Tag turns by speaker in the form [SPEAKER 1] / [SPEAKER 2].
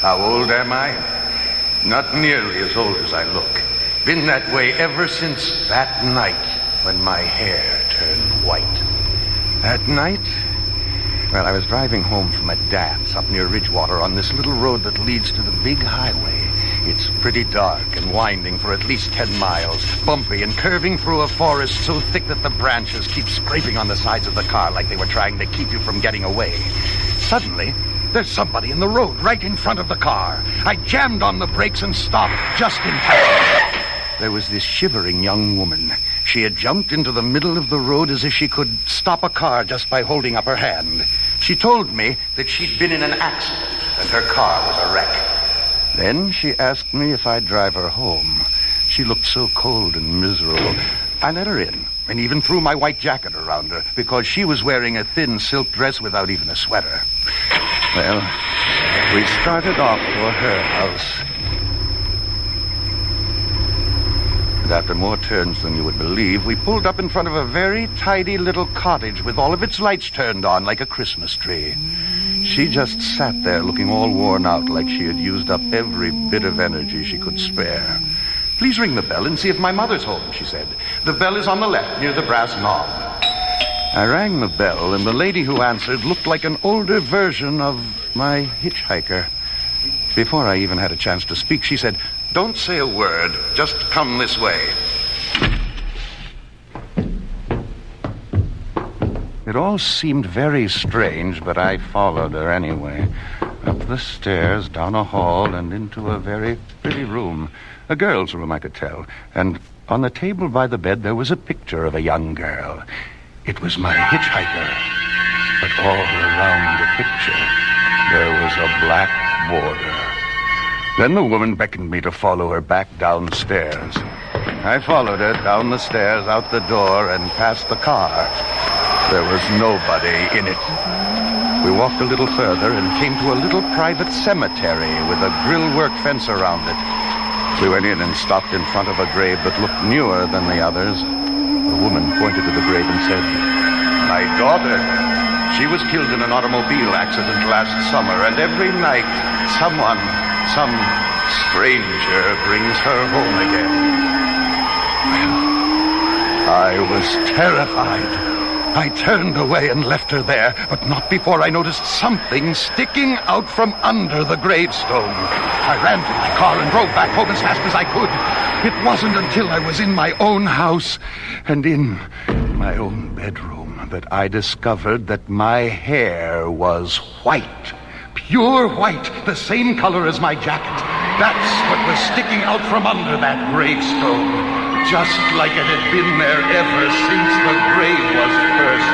[SPEAKER 1] How old am I? Not nearly as old as I look. Been that way ever since that night when my hair turned white. That night? Well, I was driving home from a dance up near Ridgewater on this little road that leads to the big highway. It's pretty dark and winding for at least 10 miles, bumpy and curving through a forest so thick that the branches keep scraping on the sides of the car like they were trying to keep you from getting away. Suddenly, there's somebody in the road right in front of the car. I jammed on the brakes and stopped just in time. There was this shivering young woman. She had jumped into the middle of the road as if she could stop a car just by holding up her hand. She told me that she'd been in an accident and her car was a wreck. Then she asked me if I'd drive her home. She looked so cold and miserable. I let her in and even threw my white jacket around her because she was wearing a thin silk dress without even a sweater. Well, we started off for her house. And after more turns than you would believe, we pulled up in front of a very tidy little cottage with all of its lights turned on like a Christmas tree. She just sat there looking all worn out like she had used up every bit of energy she could spare. Please ring the bell and see if my mother's home, she said. The bell is on the left near the brass knob. I rang the bell, and the lady who answered looked like an older version of my hitchhiker. Before I even had a chance to speak, she said, "Don't say a word. Just come this way." It all seemed very strange, but I followed her anyway. Up the stairs, down a hall, and into a very pretty room. A girl's room, I could tell. And on the table by the bed, there was a picture of a young girl. It was my hitchhiker. But all around the picture, there was a black border. Then the woman beckoned me to follow her back downstairs. I followed her down the stairs, out the door, and past the car. There was nobody in it. We walked a little further and came to a little private cemetery with a grillwork fence around it. We went in and stopped in front of a grave that looked newer than the others. The woman pointed to the grave and said, "My daughter. She was killed in an automobile accident last summer, and every night some stranger brings her home again." Well, I was terrified. I turned away and left her there, but not before I noticed something sticking out from under the gravestone. I ran to my car and drove back home as fast as I could. It wasn't until I was in my own house and in my own bedroom that I discovered that my hair was white. Pure white, the same color as my jacket. That's what was sticking out from under that gravestone. Just like it had been there ever since the grave was first